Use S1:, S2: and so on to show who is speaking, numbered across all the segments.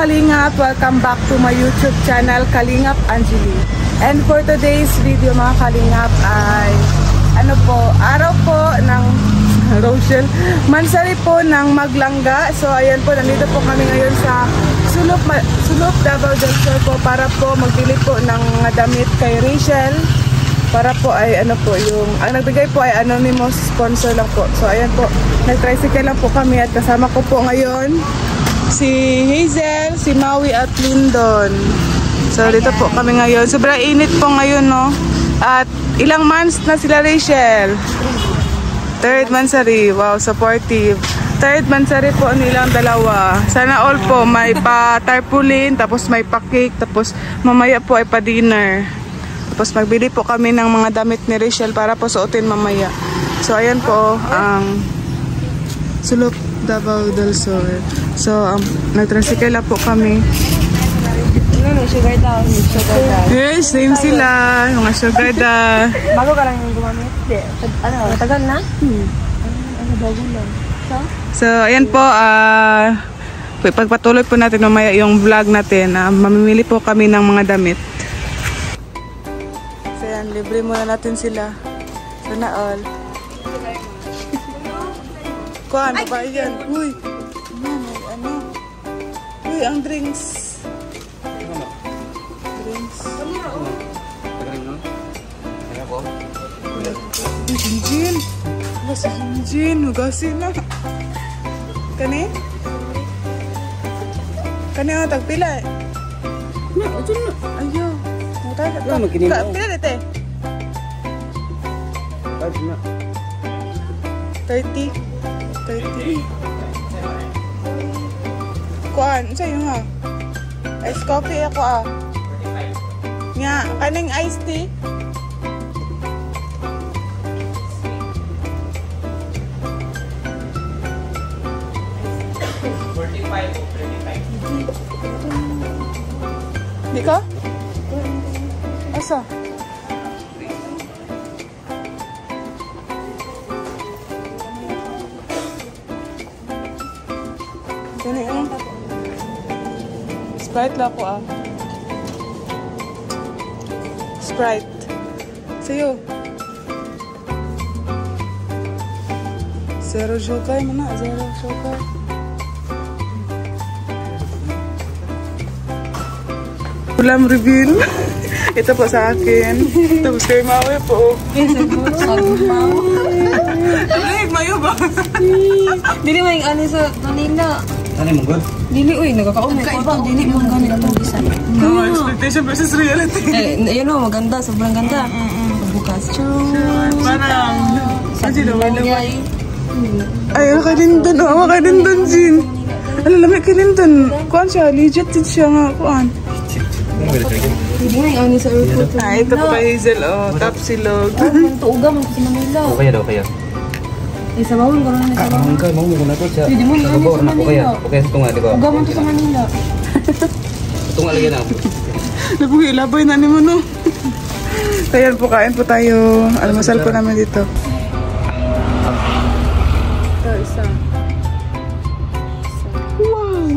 S1: Kalingap, welcome back to my YouTube channel, Kalingap Angeli. And for today's video mga Kalingap ay ano po, araw po ng Rochelle, Mansari po ng Maglangga. So ayan po, nandito po kami ngayon sa Sulop Davao del Sur po para po magbili po ng damit kay Rachel. Para po ay ano po, yung ang nagbigay po ay anonymous sponsor lang po. So ayan po, nag-tricycle lang po kami at kasama ko po ngayon si Hazel, si Maui at Lindon. So dito po kami ngayon. Sobrang init po ngayon, no? At ilang months na sila, Rachel? Third Mansari. Wow, supportive. Third Mansari po nilang dalawa. Sana all po may pa-tarpaulin, tapos may pa-cake, tapos mamaya po ay pa-dinner. Tapos magbili po kami ng mga damit ni Rachel para po suotin mamaya. So ayan po ang Sulop Davao del Sur. So nag-tricycle na po kami.
S2: Sugar daw.
S1: Yes, same sila. Mga sugar daw.
S2: Bago ka lang yung gumamit? Ano, matagal na? Ano, bago lang.
S1: So ayan po, pagpatuloy po natin mamaya yung vlog natin. Mamimili po kami ng mga damit. So yan, libre muna natin sila. Sana all. Kuhan, babae yan. Uy, ano? Uy, ang drinks. Drinks. Jinjin. Basta Jinjin, hugasin na. Kani? Kani ang tagpila eh. Ayaw. Pila dito eh? 30. Kuan, sa'yo ha? Ice coffee ako Nga, kaning iced tea? Di ka? Asa? Gani Sprite lang ako Sprite. Sa'yo. Zero sugar mo na. Zero sugar. Ulam reveal. Ito po sa akin. Tapos kay Maui po. Ay, mayo ba?
S2: Dili mo yung ano sa Manila.
S3: Ano mo good?
S2: Dili, uy, nagkakaumay ko ba? Dili mo ganit itong design.
S1: No, expectation versus reality.
S2: Yun o, maganda. Sobrang ganda. Bukas.
S1: Parang, kasi naman naman. Ay, makadindon. Makadindon, Jin. Alam, kadindon. Kuhan siya, legit din siya nga. Kuhan.
S2: Hindi nga yung ano sa airport.
S1: Ito po kay Hazel, top silog.
S2: Tuuga mo sa Manila.
S3: Okay daw kaya.
S2: Eh, sa bawal ka lang sa bawal.
S3: Ang mo muna to siya.
S2: Hindi mo na sa Manila.
S3: Okay, ito nga, di ba?
S2: Tuuga mo to sa Manila.
S3: Ito nga lagyan ako.
S1: Laboy na ni mo, no? Ayan po, kain po tayo. Almasal po namin dito. Ito, isa. Wow!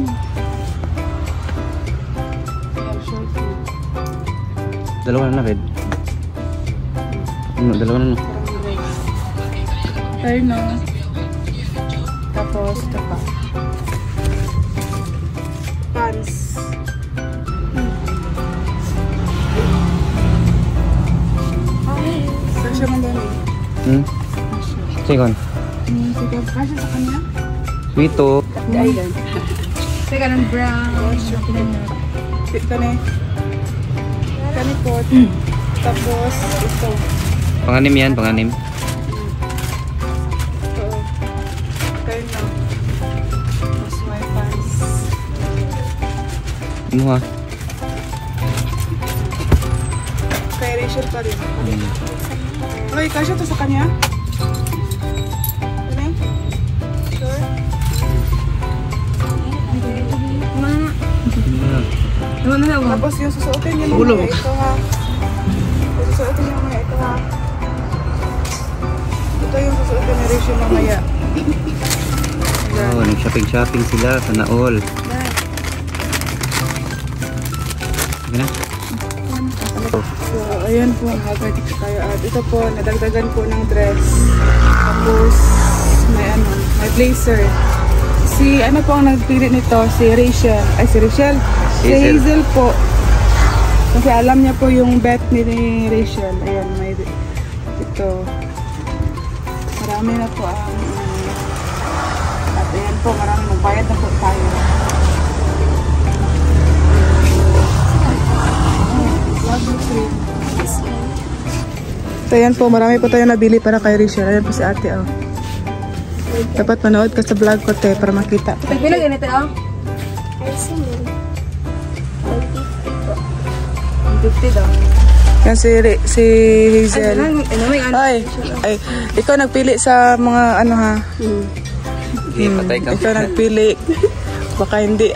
S3: Dalawa na Red. Dalawa na.
S1: Tayo na. Tapos, ito pa. Pants. Kasya man doon eh.
S3: Second.
S1: Sige, kasya sa kanya?
S3: Sweeto.
S2: Ayun. Teka ng brown.
S1: Kani. Kani po. Tapos, ito.
S3: Panganim yan, panganim.
S1: Kayo na. Tapos may pants.
S3: Ano ha?
S1: Kay Rachel pa rin. Okay, kasya to sa kanya? Kani? Sure? Tapos yung susuotin niya mga ito ha. Yung susuotin niya mga ito ha. Ito yung susuotin ni Rachel mamaya.
S3: Oh, nag-shopping sila. Sana all. na.
S1: So, ayan po, hagad tayo. At ito po, nadagdagan po ng dress. Tapos, may blazer. Si, ano po ang nagpili nito? Si Rachel. Ay, si Rachel. Si Hazel po. Kasi alam niya po yung bet ni Rachel. Ayan, may ito. Marami na po ang at ayan po, marami magbayad na po tayo. So ayan po, marami po tayo nabili para kay Rachel. Ayan po si ate, oh. Dapat manood ka sa vlog ko, te, para makita.
S2: Pila ganito, oh? 50 daw.
S1: Yan si Hazel. Ay, ikaw nagpili sa mga ano ha?
S3: Sige, patay ka.
S1: Ikaw nagpili. Baka hindi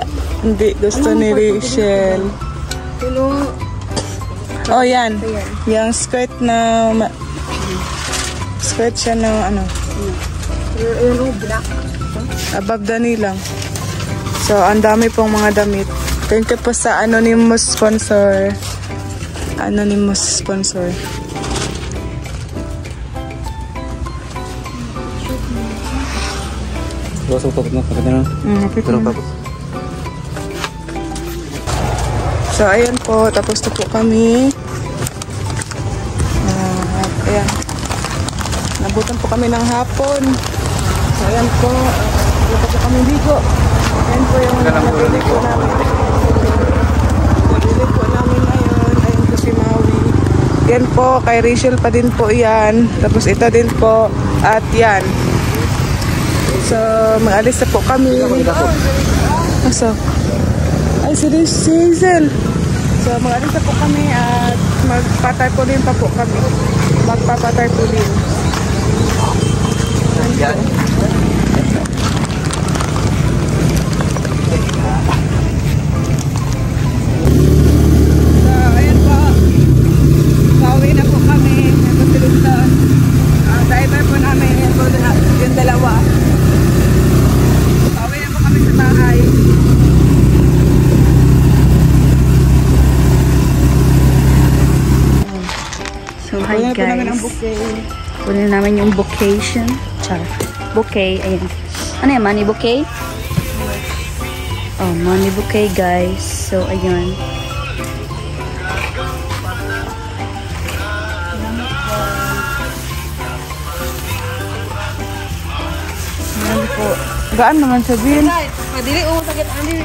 S1: gusto ni Rachel. Oh, yan. Yung skirt na skirt siya ng ano?
S2: Black.
S1: Above the knee lang. So, ang dami pong mga damit. Thank you po sa anonymous sponsor. Anonymous sponsor.
S3: Luwas ang tapos na. Pagkita na. Pero tapos.
S1: So, ayan po. Tapos na po kami. Ayan. Nabutan po kami ng hapon. So, ayan po. Wala po kami ligo. Ayan po yung nabili po namin. Nabili po namin ngayon. Ayan po si Maui. Yan po, kay Rachel pa din po yan. Tapos ito din po. At yan. So, mag-alis na po kami. Asa? Ay, si Hazel. So, mag-alis na po kami at magpatarpulin pa po kami. Magpapatarpulin.
S3: Yan.
S1: Pauwi na po kami. Nagpatulog doon. Driver po namin. Yan po yung dalawa. Pauwi na po kami sa bahay.
S2: So, hi
S1: Kunin po namin ang
S2: guys.
S1: bouquet.
S2: Kunin namin yung vocation. Char. Bouquet. Ayan. Ano yan? Money bouquet? Oh, money bouquet guys. So, ayun.
S1: Yan po. Gaan naman sabihin.
S2: Madili. Oh, sakit. Sige.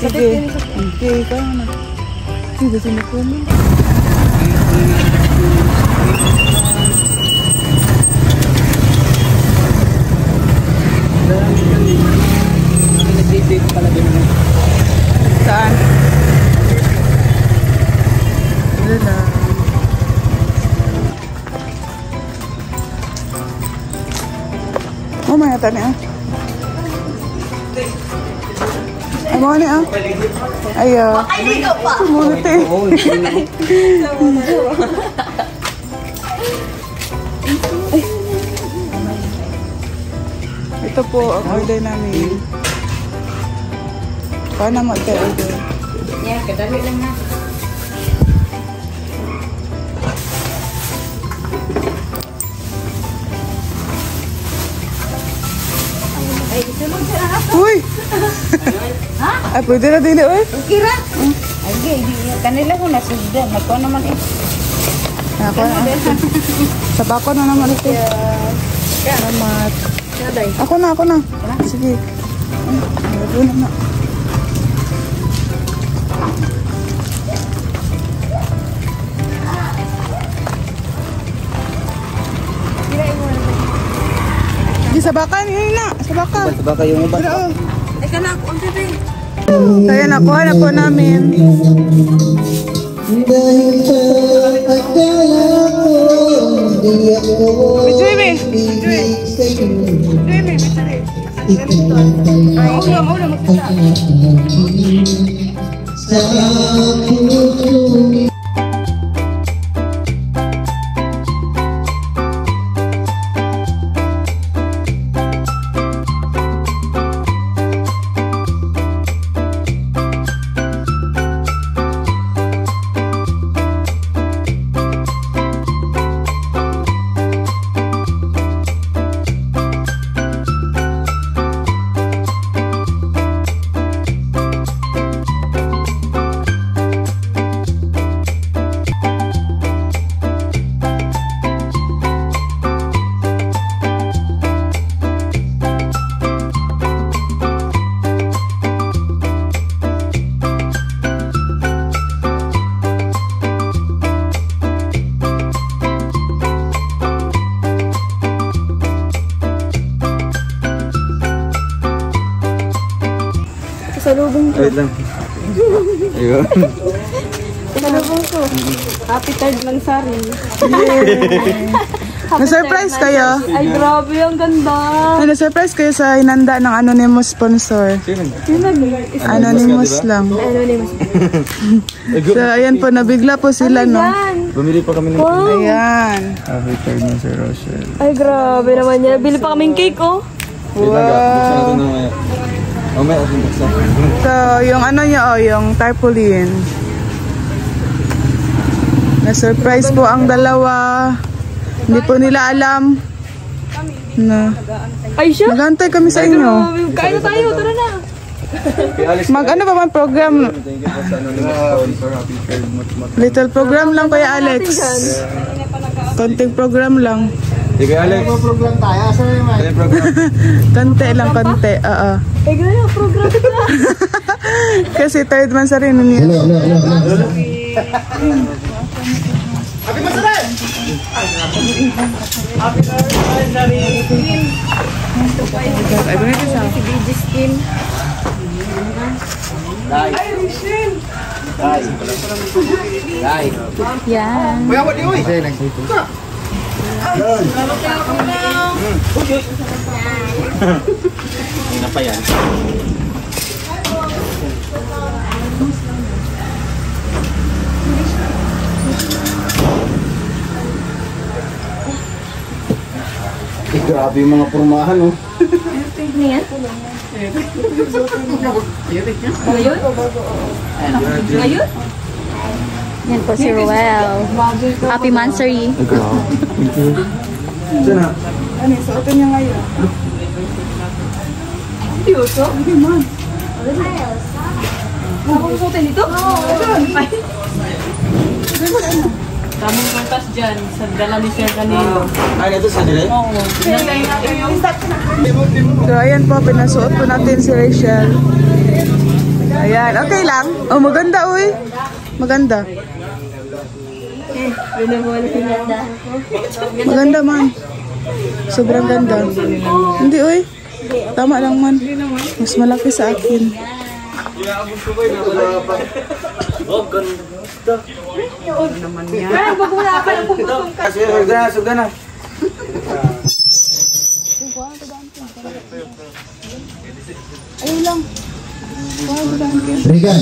S1: Sige. Sige, kaya na. Sige, sige po mo. Saan? Wala lang. Oh, may ata niya. Ay, mga niya. Ayaw. Sumunod eh. Ito po ang order namin. Paano mag-order?
S2: Yeah, kadali lang na.
S1: Uy! Ay, pwede na dili, uy.
S2: Kira? Ay, kanila ko nasundan. Nagkuha naman eh.
S1: Ako na. Sa bako na naman ito. Salamat. Ako na. Sige. Ay, na. Di sa baka, yun na. Sa baka.
S3: Baka yung ubat.
S1: Pero, oh.
S2: Ay, ka na ako. Ang sabi.
S1: So, ayan, nakuha na po namin. Bijuimi! Ulo, magkita.
S3: Wait lang. Ayun.
S1: Salubong ko.
S2: Happy third lang sari.
S1: Na-surprise kayo?
S2: Ay, grabe, ang ganda.
S1: Na-surprise kayo sa hinanda ng anonymous sponsor. Anonymous lang.
S2: Anonymous.
S1: So, ayan po, nabigla po sila, no?
S3: Bumili pa kami ng
S1: Ayan.
S3: Happy third na Sir Rochelle.
S2: Ay, grabe naman yan. Bili pa kaming cake, oh.
S3: Wait lang, buksan natin na maya. Mamaya, buksan.
S1: So, yung ano niya, yung tarpaulin. Na-surprise po ang dalawa. Hindi po nila alam na
S2: Ay, siya?
S1: nag-antay kami sa inyo.
S2: Kain na tayo, tara na.
S1: Mag-ano pa man program? Little program lang, Kuya Alex. Konting program lang.
S3: Sige, Alex. Program tayo. Saan yung program?
S1: Konti lang, konti. Oo.
S2: Ay, gano'n, program na.
S1: Kasi third man sa rin niya.
S4: Happy Masaran! Happy Masaran!
S2: Si BG Skin.
S1: Ay, Rachel!
S2: Yan.
S4: Kuya, wali uy!
S3: Hindi pa yan. Grabe yung mga pormahan, oh.
S2: Ano yan? Ngayon? Ngayon? Yan po si Ruel. Happy Mansary.
S3: Saan na?
S1: Ano, suotin niya ngayon.
S2: Seryoso? Hindi man. Ako susutin dito? Oo.
S5: Tamang kontas dyan, sa dala ni Sir kanino.
S3: Ay, ito sa nila?
S5: Oo.
S1: So, ayan po, pinasuot po natin si Rachel. Ayan, okay lang. Oh, maganda, uy. Maganda. Maganda man. Sobrang ganda. Hindi, uy. Tama lang man. Mas malaki sa akin.
S3: Oh, ganda. Kasi, sugda na.
S1: Ayun lang.
S6: Riga.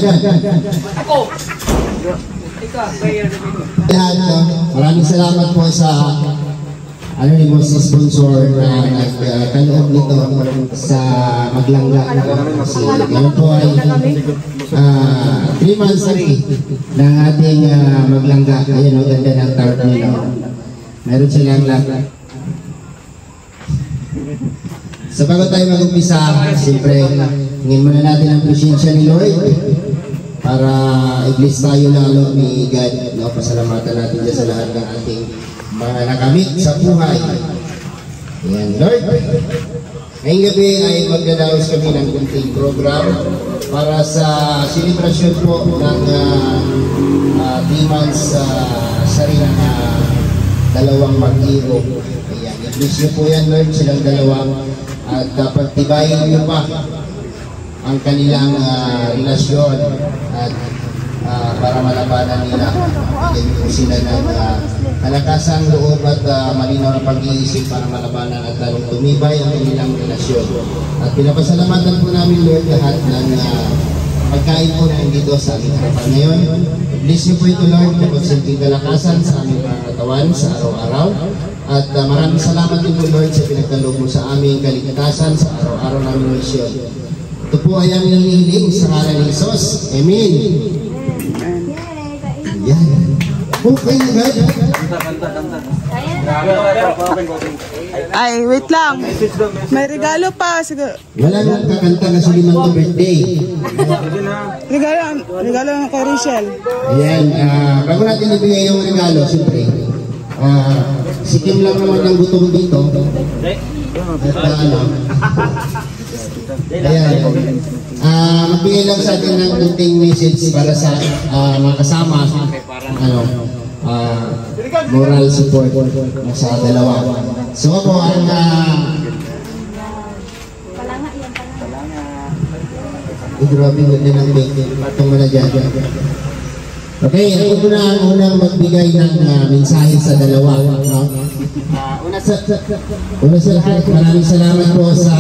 S6: Maraming salamat po sa anonymous sponsor na nagkaloob nito sa Maglangga. Kasi yan po ay 3 months ng ating Maglangga. Ayan ang ganda ng tart nila. Meron silang lahat. Sa bago tayo mag-umpisa, siyempre, hingin muna natin ang presensya ni Lord para i-bless tayo lalo ni God. No? Pasalamatan natin dyan sa lahat ng ating mga nakamit sa buhay. Ayan, Lord. Ngayong gabi ay magdadaos kami ng kunting program para sa selebrasyon po ng 3 months sa rin dalawang mag-iwo. Ayan, i-bless niyo po yan, Lord, silang dalawang. At dapat tibayin niyo pa ang kanilang relasyon at para malabanan nila. Bigyan niyo po sila ng kalakasang loob at malinaw na pag-iisip para malabanan at lalong tumibay ang kanilang relasyon. At pinapasalamatan po namin, Lord, lahat ng pagkain po na dito sa aming harapan ngayon. Bless niyo po ito, Lord, na pagsilbing kalakasan sa aming mga katawan sa araw-araw. At maraming salamat din po, Lord, sa pinagkaloob mo sa aming kaligtasan sa araw-araw namin misyon. Ito po ay aming hinihiling sa ngalan ni Jesus. Amen. Ayan. Okay, God.
S1: Ay, wait lang. May regalo pa. Sige.
S6: Wala nang kakanta na sa 5th birthday.
S1: Regalo ng kay Rachel.
S6: Ayan, bago natin ibigay yung regalo, siyempre, sikim lang naman ng gutom dito. At ayan, magbigay lang sa atin ng kunting message para sa mga kasama, moral support sa dalawa. So ako ang grabe ganda ng cake. Patong mo na dyan. Okay, ako po na ang unang magbigay ng mensahe sa dalawa. Una sa lahat, maraming salamat po sa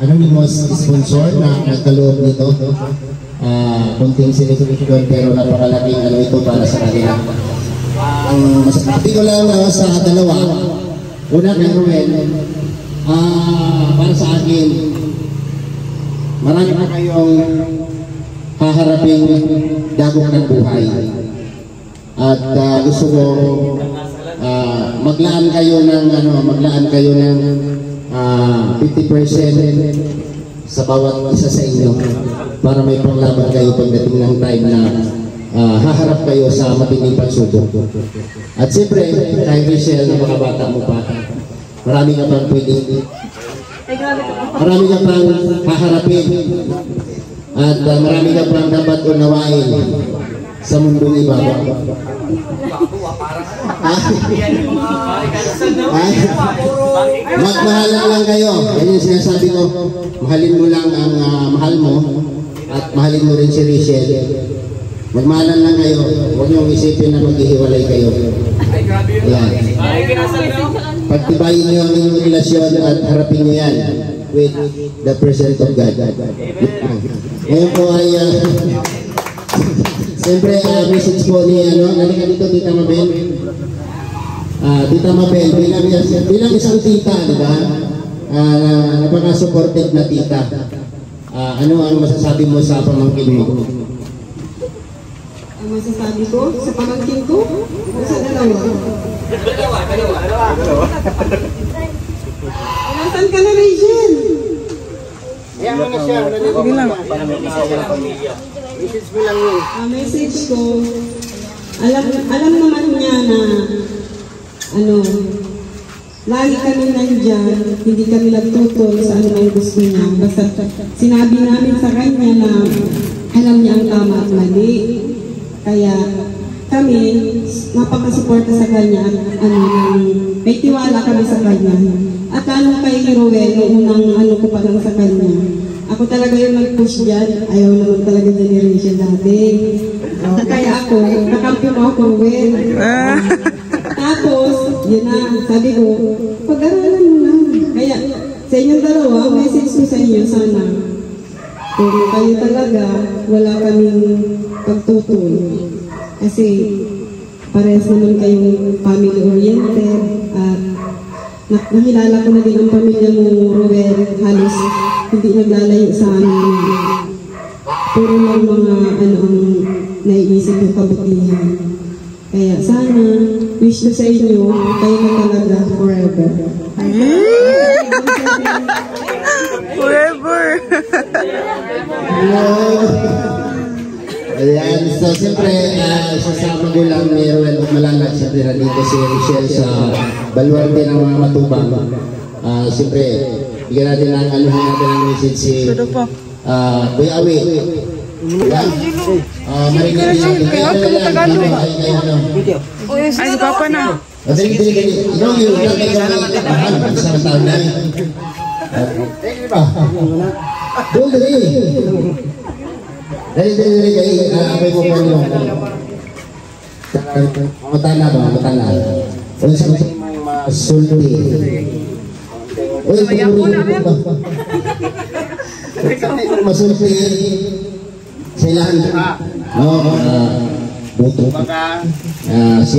S6: anonymous sponsor na nagkaloob nito. Kunting celebration pero napakalaking ano ito para sa kanila. Masasabi ko lang sa dalawa. Una kay Ruel, para sa akin, marami pa kayong haharaping dagok ng buhay. At gusto ko maglaan kayo ng 50% sa bawat isa sa inyo para may panglaban kayo pagdating ng time na haharap kayo sa matinding pagsubok. At siyempre, kay Michelle na mga bata mo pa, marami ka pang haharapin at marami ka pang dapat unawain sa mundong ibabaw. Magmahalan lang kayo. Yan yung sinasabi ko. Mahalin mo lang ang mahal mo at mahalin mo rin si Rachel. Magmahalan lang kayo. Huwag niyong isipin na maghihiwalay kayo. Ayan. Pagtibayin niyo ang inyong relasyon at harapin niyo yan with the presence of God. Ngayon po ay siyempre message po ni nalika dito Tita Mabel. Tita Mabel, bilang isang tita, di ba? Napaka-supportive na tita. Ano ang masasabi mo sa pamangkin mo?
S7: Ang masasabi ko sa pamangkin ko o sa dalawa? Nasaan ka na, Rachel?
S6: Ayan mo na siya.
S1: Sige lang.
S6: Message mo lang yun.
S7: Ang message ko, alam naman niya na lagi kami nandyan, hindi kami nagtutol sa ano ang gusto niya. Basta sinabi namin sa kanya na alam niya ang tama at mali. Kaya kami, napakasuporta sa kanya at may tiwala kami sa kanya. At kay Roel, unang ko pa lang sa kanya. Ako talaga yung nag-push dyan. Ayaw naman talaga dyan ni Rachel dati. Kaya ako, nakampi mo ako, Roel. Tapos, yun na, sabi ko, pag-aralan mo na. Kaya, sa inyong dalawa, message ko sa inyo, sana. Kung kayo talaga, wala kaming pagtutol. Kasi, parehas naman kayong family-oriented. At, nakilala ko na din ang pamilya mo, Roel, halos hindi naglalayo sa amin. Puro lang mga ang naiisip yung kabutihan. Kaya sana, wish ko sa inyo, kayo na talaga forever.
S1: Forever!
S6: Ayan, so siyempre, sasama ko lang ni Roel Malalag sa tira dito si Rachel sa baluarte ng mga matubang. Siyempre, bigyan natin ang message si Kuya Awi. Marinig natin.
S1: Ay, si Papa na.
S6: Dali. Ikaw yung nagkakaroon sa taon na. Dali. Dali kayo. Abay mo pa nyo. Matala ba? Matala. Uy, sa sulti. Uy, masulti. Sa ilang buto. Si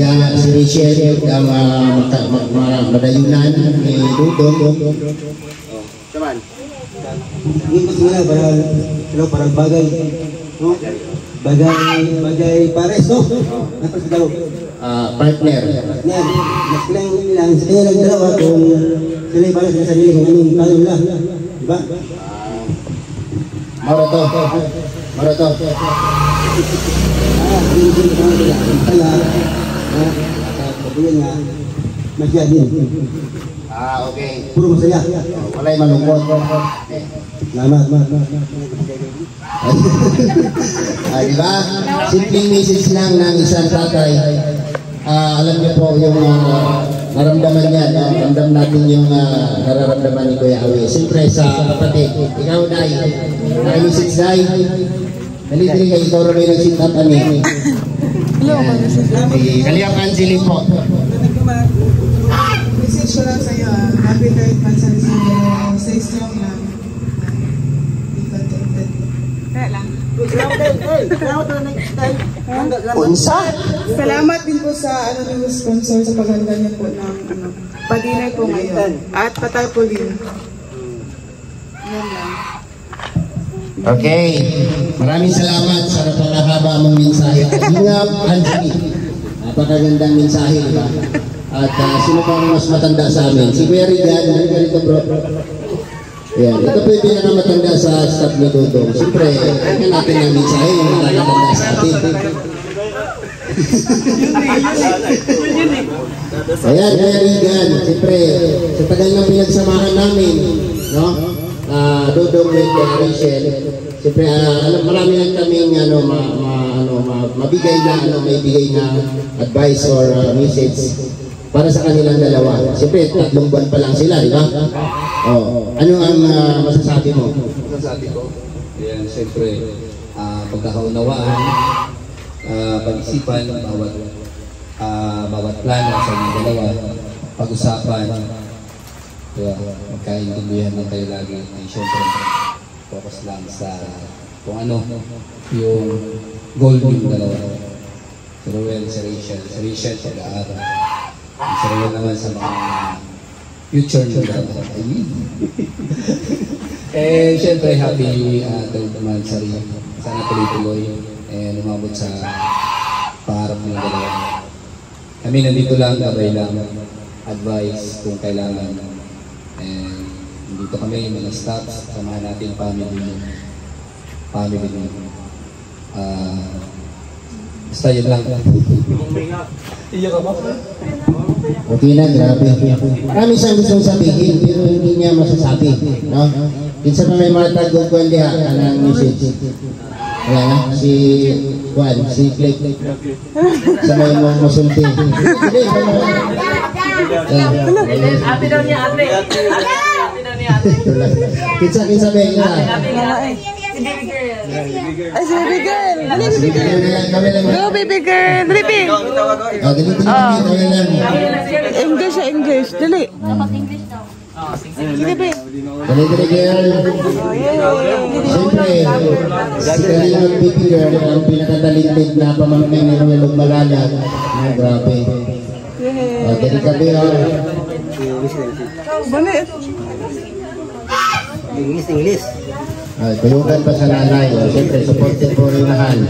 S6: Rachel ang madayunan ni Dudong. Kaman?
S8: Ikot mo lang parang bagay, no? Bagay pares, no? Tapos daw.
S6: Partner.
S8: Mas lang sa kanya lang dalawa kung sila yung pares na sarili kung anong tanong lang. Diba?
S6: Marato.
S8: Masya din.
S6: Okay.
S8: Puro masaya.
S6: Walay malungkot.
S8: Salamat.
S6: Diba? Simpleng message lang ng isang tatay. Alam niyo po yung naramdaman niya, no? Ramdam natin yung nararamdaman ni Kuya Awi. Siyempre sa kapatid, ikaw Day, naka-message Day. Dali-dali kayo, ikaw rin yung sit-up kami. Kaliyang Angeli po.
S1: Message ko lang sa'yo, happy third Mansan sa'yo. Stay strong lang. Be contented. Kaya lang.
S6: Unsa?
S1: Salamat din po sa yung sponsor sa paghanda niya po ng padinay po ngayon. At patarpaulin. Yan lang.
S6: Okay. Maraming salamat sa napakahaba mong mensahe. Kalingap Angeli. Napakagandang mensahe, diba? At sino pang mas matanda sa amin? Si Kuya Rigan. Ganito bro. Yan. Ito po yung pinakamatanda sa staff ni Dudong. Siyempre, kaya natin ang mensahe yung nakakatanda sa atin. Ayan, Kuya Rigan. Siyempre, sa tagal ng pinagsamahan namin, no? Dudong with Rachel. Siyempre, marami lang kaming mabigay na, may bigay na advice or message para sa kanilang dalawa. Siyempre, 3 buwan pa lang sila, di ba? Oh, ano ang masasabi mo?
S3: Masasabi ko, yan, siyempre, pagkakaunawaan, pag-isipan, bawat plano sa mga dalawa, pag-usapan, magkaintindihan lang kayo lagi. Ay, siyempre, focus lang sa kung ano yung goal yung dalawa. Si Ruel, si Rachel. Si Rachel, pag-aaral. Si Ruel naman sa mga future yung dalawa. I mean. And siyempre, happy third monthsary. Sana tuloy-tuloy and umabot sa pangarap ng dalawa. Kami nandito lang, gabay lang, advice kung kailangan. And dito kami, mga staffs, samahan natin family nyo. Basta yun lang.
S6: Okay na, grabe. Marami siyang gustong sabihin, pero hindi niya masasabi. No? Minsan pa may mga tagong diha ng message. Kaya na, si Juan, si Click. Sa may mong masulti.
S5: Ate daw niya, ate. Ate daw niya, ate.
S6: Kinsa ba yun na?
S1: Ay, si baby girl! Dali, baby girl! Go, baby girl! Dali, baby! English siya, English. Dali. Sige, baby.
S6: Dali, girl. Siyempre, si Kalingap baby girl, ang pinakatalintig na pamangkin ni Ruel Magalalag. Grabe. Dali ka, baby.
S1: Banit.
S8: English.
S6: Tuyugan pa sa nanay. Siyempre, supported po rin mahal.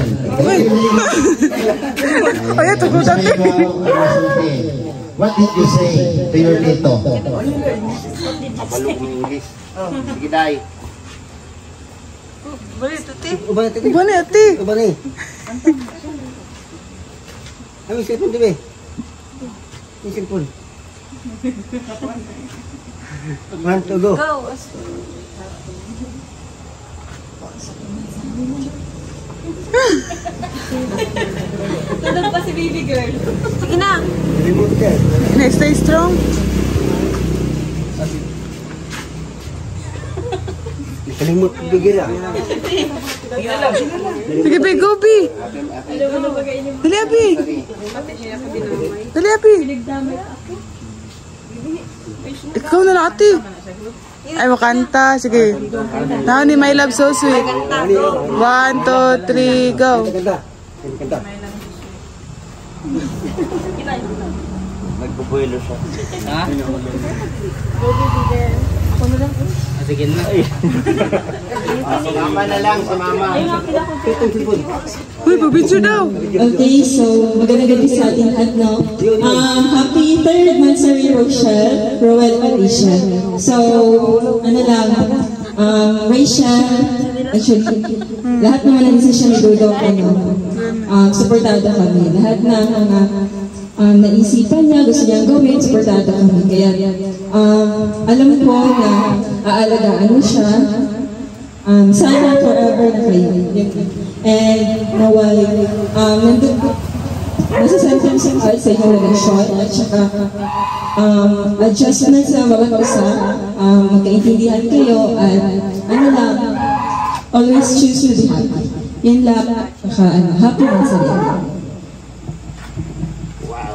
S1: Ay, ito ko dati.
S6: What did you say to your tito? Sige, Day.
S1: Banit, ati. Banit, ati.
S8: Banit. Ano yung cellphone, diba? Yung cellphone. 1, 2, go.
S5: Tudog pa si baby girl. Sige na.
S1: Stay strong.
S8: Kalimut bigil ah.
S1: Sige, baby, go, baby. Dali, Abi. Dali, Abi. Ikaw na lang, ate. Ay, makanta. Sige. Now ni My Love So Sweet. 1, 2, 3, go.
S8: Kanta. Nagbubuelo siya. Ha? Sige na. Mama na lang si mama.
S1: Uy, pabidyo daw.
S7: Okay, so magandang gabi sa ating lahat, no? Happy third monthsary Rochelle, Roel Alicia. So, ano lang, Rachel, actually, lahat naman ng decision ni Dudong, supportado kami. Lahat ng mga naisipan niya, gusto niyang gawin, supportado kami. Kaya, alam ko na aalagaan mo siya. Sana forever na kayo. And naway, masasend ko sa inyo ng shot at saka adjustment sa bawat isa, magkaintindihan kayo at ano lang, always choose to be happy. Yan lang, happy man sa rin.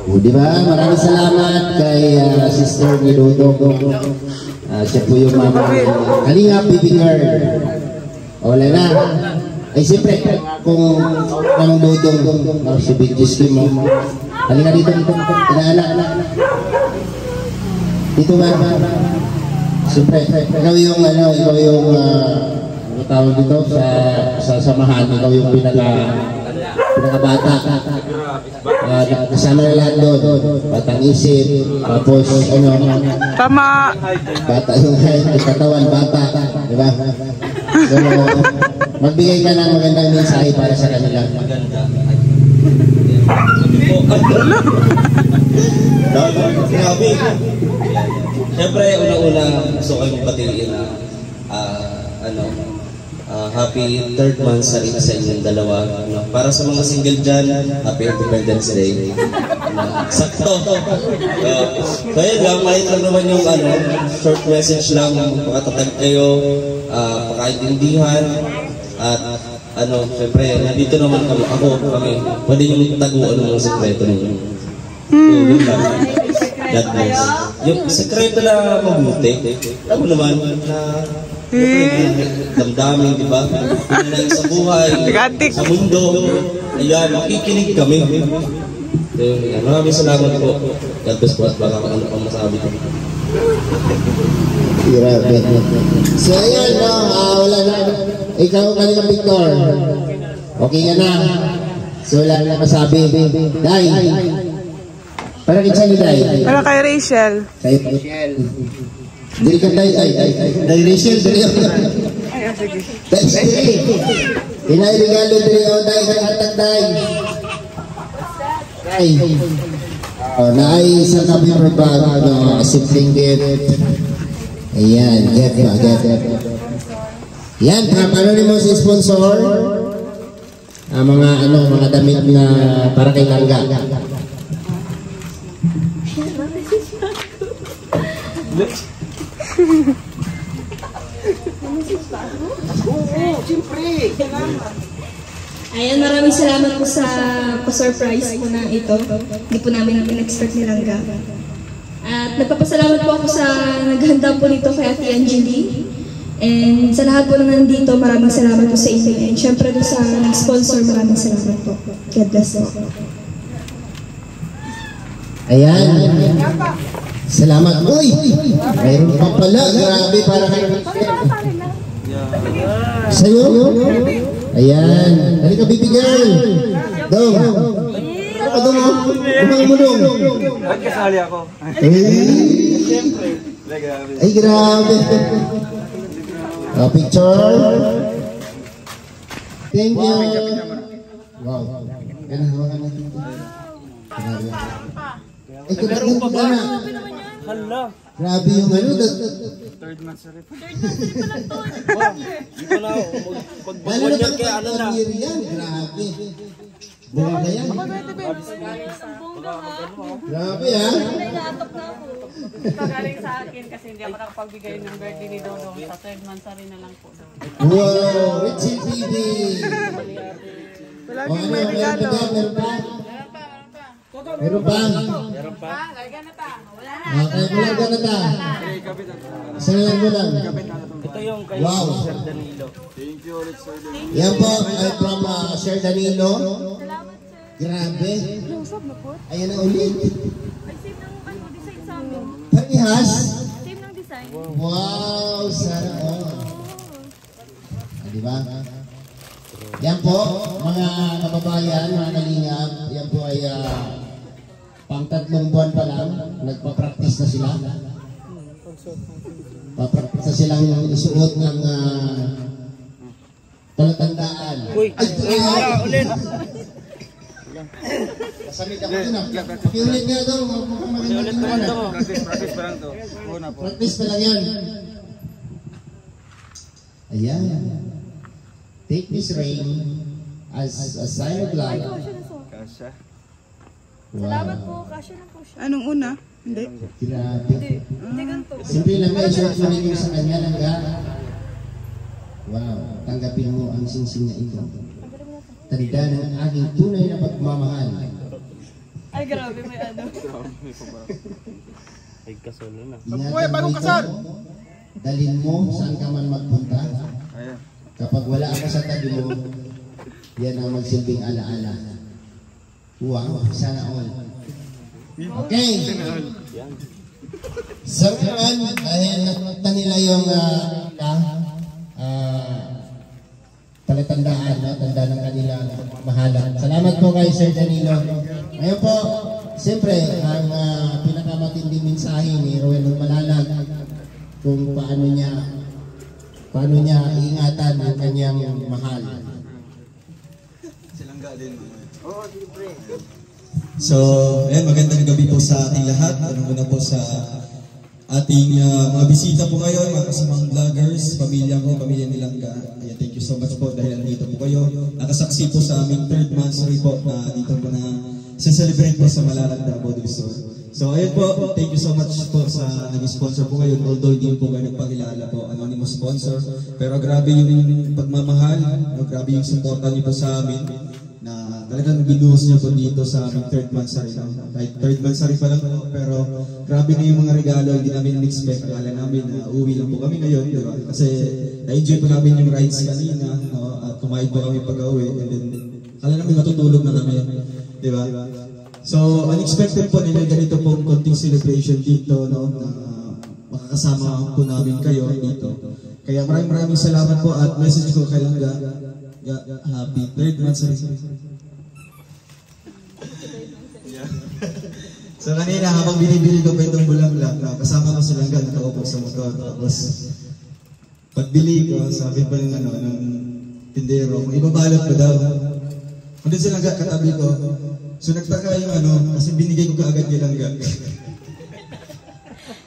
S6: Di ba? Maraming salamat kay Sister Niluto. Siya po yung mama ng Kalingap Baby Girl. Wala na. Ay siyempre, kung namang dudong si Big Jisky mo. Halika dito. Inaala. Dito ba? Siyempre, ikaw yung tawag dito sa samahan. Ikaw yung pinakabata. Kasama na lahat doon. Batang isip. Tapos
S1: Tama.
S6: Bata yung katawan, bata. Diba? So, magbigay ka ng magandang mensahe para sa kanila.
S9: Grabe. Siyempre, una-una gusto ko yung batiin na happy 3rd month sa inyong dalawa. Para sa mga single dyan, happy Independence Day. Sakto. So yun lang, mahit lang naman yung short message lang, makatatag kayo, pakaintindihan, at siyempre, nandito naman kami, pwede nyo taguan ng mga sekreto ninyo. Yun lang. God bless. Yung sekreto na mabuti, alam mo naman na damdamin, di ba? Pinanay sa buhay, sa mundo. Ayan, makikinig kami. Maraming salamat po. God bless po at baka ano pang masabi ko.
S6: Grabe. So ayan, wala na. Ikaw kanina Victor. Okay ka na. So wala na masabi. Day. Para kay Chani Day.
S1: Para kay Rachel.
S6: Kay Rachel. Dili ka Day. Day Rachel, dili ako.
S1: Sige.
S6: Day. Regalo dili ako Day. Katag Day. Day. Naay sa kami rebag simpleng gift. Ayan, gift. Yan, paano mo si sponsor? Mga damit na para kay Langga.
S2: Ayan, maraming salamat po sa pa-surprise po na ito. Hindi po namin in-expect ni Langga. At nagpapasalamat po ako sa naghanda po nito kay Ate Angelie. And sa lahat po na nandito, maraming salamat po sa inyo. And syempre po sa nag-sponsor, maraming salamat po. God bless po.
S6: Ayan. Salamat. Uy! Mayroon pa pala. Grabe para kayo. Sa'yo? Ayan. Halika, baby girl. Dong. Ano dong? Umang mo dong.
S4: Ba't kasali ako?
S6: Ay, grabe. Picture. Thank you. Wow. Ganun, hawakan natin ito. Grabe. Ay, meron pa ba?
S4: Hala.
S6: Grabe yung
S4: 3rd month sa rin. 3rd month pa lang to. Dito na ako. Pagbuwan yan kaya ano na.
S6: Grabe. Bunga ka yan. Grabe ha.
S10: Pagaling sa akin kasi hindi ako nakapagbigay ng birthday ni Dodong sa 3rd month sa rin na lang po.
S6: Wow, Richie TV.
S1: Palaging may regalo.
S6: Meron pa?
S10: Larga na ta. Wala na.
S6: Larga na ta. Isa mo lang.
S4: Ito yung kay Sir Danilo. Thank you ulit Sir Danilo.
S6: Yan po ay from Sir Danilo. Grabe. Ayan na ulit.
S10: Ay, same ng design sa amin.
S6: Parehas?
S10: Same ng design.
S6: Wow, sana all. Diba? Yan po, mga kababayan, mga kalingap, yan po ay pang 3 buwan pa lang, nagpa-practice na sila. Pa-practice na silang isuot ng palatandaan.
S4: Uy, ulit.
S6: Kasamit ako dun Pakiulit nga daw, mukhang magandang
S4: Practice pa lang to.
S6: Practice pa lang yan. Ayan. Take this ring as a sign of love.
S4: Kasha.
S2: Salamat po, kasya na po siya.
S1: Anong una? Hindi.
S6: Grabe.
S2: Hindi ganito.
S6: Simple lang may short mo rin sa kanya lang ga. Wow, tanggapin mo ang singsing na ito. Tanda ng aking tunay na pagmamahal.
S2: Ay, grabe, may ano.
S4: Ay, kasal na.
S6: Ingatan mo ito. Dalhin mo saan ka man magpunta. Kapag wala ka sa tabi mo, yan ang magsilbing alaala. Wow, sana all. Okay. So, naman, dahil nakita nila yung palatandaan, no? Tanda ng kanilang mahalan. Salamat po kay Sir Danilo. Ngayon po, siyempre, ang pinakamatinding mensahe ni Rowel Malalag kung paano niya ingatan ang kanyang mahal.
S11: So, magandang gabi po sa ating lahat. Muna po sa ating mga bisita po ngayon, mga kasamang vloggers, pamilya ko, pamilya ni Langga. Thank you so much po dahil nandito po kayo. Nakasaksi po sa aming 3rd monthsary po na dito po na celebrate po sa Malalag na Body Store. So ayun po, thank you so much po sa nag-sponsor po ngayon. Although hindi po kayo nagpakilala po, anonymous sponsor. Pero grabe yung pagmamahal, grabe yung supportan niyo po sa amin. Na talagang binuhos niya po dito sa aming 3rd monthsary lang. Kahit 3rd monthsary pa lang po, pero grabe na yung mga regalo, hindi namin in-expect. Akala namin na uwi lang po kami ngayon, di ba? Kasi na-enjoy po namin yung rides kanina, no? At kumain po kami pag-uwi, and then akala namin matutulog na kami, di ba? So, unexpected po nila ganito pong konting celebration dito, no? Na makakasama po namin kayo dito. Kaya maraming salamat po at message ko kay Langga. Happy 3rd monthsary. So kanina habang binibili ko pa itong bulaklak, kasama ko si Langga, nakaupo sa motor. Tapos pagbili ko, sabi pa ng ng tindero, kung ibabalot ko daw. Kung din si Langga katabi ko, so nagtaka yung kasi binigay ko kaagad kay Langga.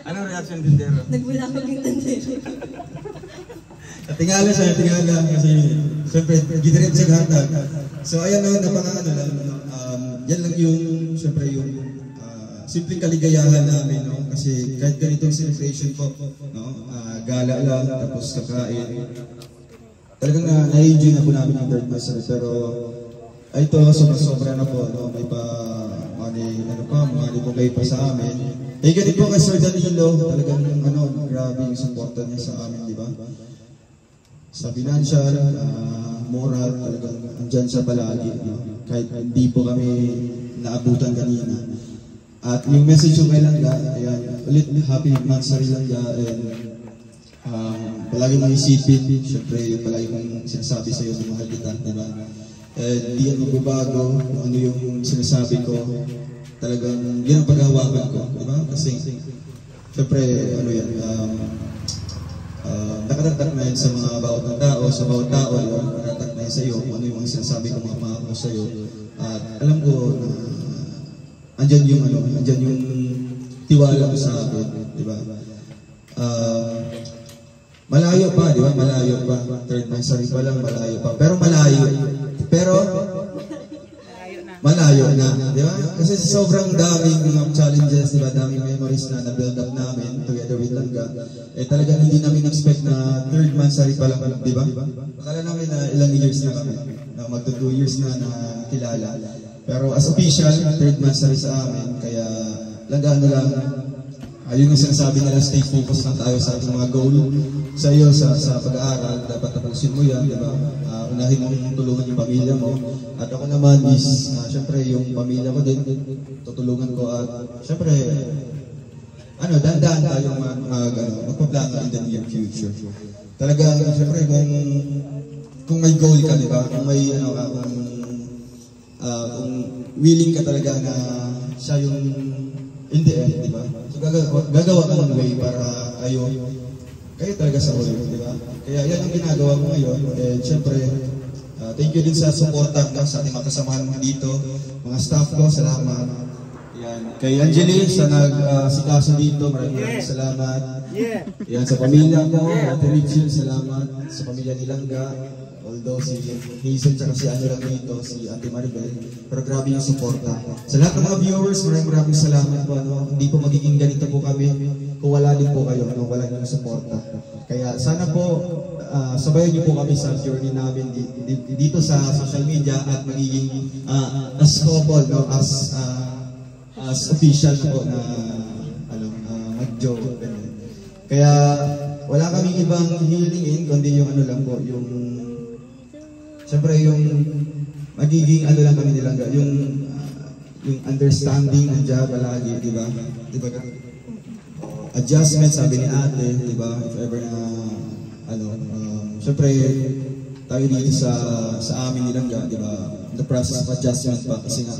S11: Anong reaction ng tindero?
S2: Nagbulakog yung tindero.
S11: Tingala siya, kasi siyempre, gidirin siya hatag. So ayan na, napaka lang, yan lang yung, siyempre yung simpleng kaligayahan namin, no? Kasi kahit ganitong celebration po, no? Gala lang, tapos kakain. Talagang na-enjoy na po namin ang 3rd monthsary, pero ito, sobra na po, no? May pa, money po kayo pa sa amin. Ganit po kay Sir Danilo, talagang grabe yung supporta niya sa amin, di ba? Sa financial, moral, talagang andyan siya palagi. Kahit hindi po kami naabutan kanina. At yung message yung kay Langga, ayan, ulit happy monthsary Langga, and palagi mong isipin, syempre yung palagi mong sinasabi sa'yo na mahal kita, diba? And di yan magbabago, ano yung sinasabi ko, talagang yan ang paghahawakan ko, diba? Kasi syempre, nakatantak na yun sa mga bawat ng tao, sa bawat tao, nakatantak na yun sa iyo, kung ano yung mga sinasabi ko, mga pangako sa iyo. At alam ko na andyan yung tiwala mo sa akin, di ba? Malayo pa, di ba? Malayo pa. 3rd monthsary pa lang, malayo pa. Pero malayo. Malayo na, di ba? Kasi sobrang daming challenges, di ba? Daming memories na na-build up namin together with Langga. Talagang hindi namin expect na 3rd monthsary pa lang, di ba? Akala namin na ilang years na kami, na magto 2 years na kilala. Pero as official, 3rd monthsary sa amin, kaya Langga lang, ayun yung sinasabi nila, stay focused lang tayo sa ating mga goal. Sa iyo, sa pag-aaral, dapat tapusin mo yan, di ba? Unahin mong tulungan yung pamilya mo. At ako naman is, syempre yung pamilya ko din, tutulungan ko. At syempre, dandaan tayo magpaplano in the near future. Talagang, syempre, kung may goal ka, di ba? Kung may, kung willing ka talaga na siya yung in the end, di ba? So, gagawa ka ng way para kayo talaga sa ulo, di ba? Kaya yan yung ginagawa ko ngayon. And syempre, thank you din sa suporta sa ating mga kasamahan dito. Mga staff ko, salamat. Yan. Kay Angeli, sa nag-sikaso dito, maraming salamat. Yan, sa pamilya ko, Ate Richie, salamat. Sa pamilya ni Langga, Although si Hazel tsaka si ano lang dito, si Ate Maribel, pero grabe yung suporta. Sa lahat ng mga viewers, maraming salamat po. Hindi po magiging ganito po kami kung wala din po kayo, wala yung suporta. Kaya sana po, sabayan niyo po kami sa journey namin dito sa social media at magiging as couple, as official po na mag-joke. Kaya wala kaming ibang hilingin kundi yung ano lang po, yung siyempre yung magiging ano lang kami nilang yung understanding nandiyan palagi, di ba? Adjustment, sabi ni ate, di ba? If ever na siyempre tayo dito sa amin nilang di ba? The process of adjustment pa kasi nga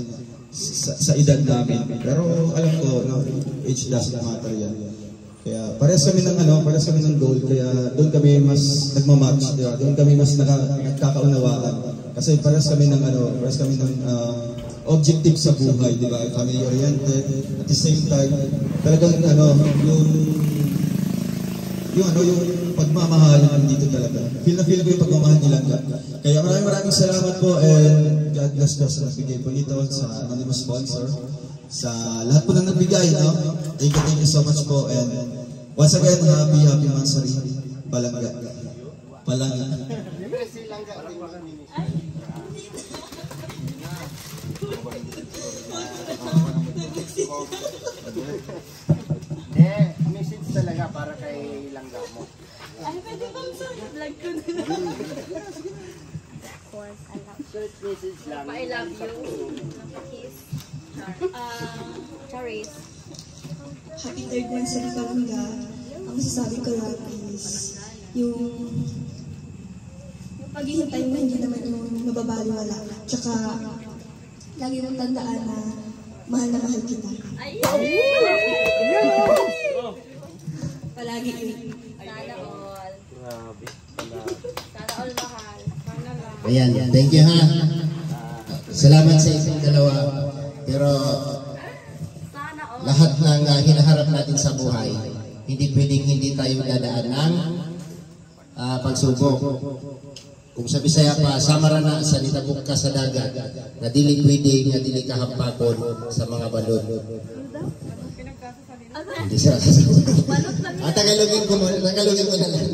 S11: sa edad namin. Pero alam ko, age doesn't matter yan. Kaya parehas kami ng goal, kaya doon kami mas nagmamatch, di ba? Doon kami mas nagkakaunawaan. Kasi parehas kami ng objective sa buhay, di ba? Family oriented, at the same time, talagang yung pagmamahal nandito talaga. Feel ko yung pagmamahal nila. Kaya maraming salamat po, and God bless po sa nagbigay po nito, sa anonymous sponsor, sa lahat po na nagbigay, no? Thank you so much po, and once again, happy Mansari, Palangga.
S6: Message talaga para kay Langga mo.
S2: Ay, pwede bang sa vlog ko na
S6: Short message lang.
S2: I love you. Kiss. Charis. Happy 3rd month sa Palangga. Ang masasabi ko lang is yung paghihintay mo hindi naman yung mababaliwala. Tsaka lagi mong tandaan na mahal na mahal kita. Palagi. Sana all.
S4: Grabe.
S2: Sana all mahal. Sana lang.
S6: Ayan, thank you ha. Salamat sa inyong dalawa. Pero lahat ng hinaharap natin sa buhay, hindi pwedeng hindi tayo dadaan ng pagsubok. Kung sa Bisaya pa, samara na sa nitagok ka sa dagat, na dili pwede nga dili kahampakon sa mga balon. Hindi sa Tagalogin ko na lang.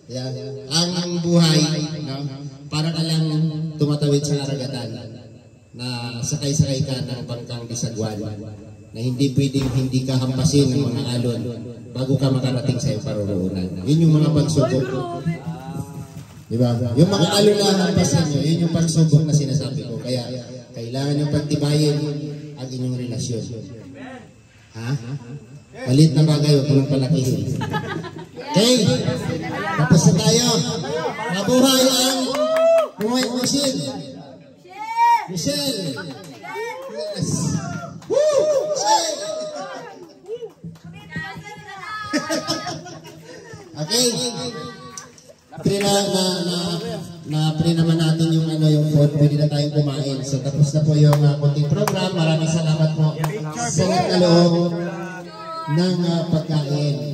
S6: Yan. Ang buhay, no? Para ka lang tumatawid sa karagatan, na sakay-sakay ka ng bangkang bisagwan, na hindi pwedeng hindi ka hampasin ng mga alon bago ka makarating sa iyong paruroonan. Yun yung mga pagsubok. Diba? Yung mga alon na hampasin nyo, yun yung pagsubok na sinasabi ko. Kaya kailangan yung pagtibayin ang inyong relasyon. Ha? Palit na bagay, huwag mo nang palakihin. Okay? Tapos na tayo. Mabuhay ang Michelle! Michelle! Yes! Woo! Michelle! Okay. Pre naman natin yung yung food, pwede na tayong kumain. So tapos na po yung konting program. Maraming salamat po sa nagkaloob ng pagkain.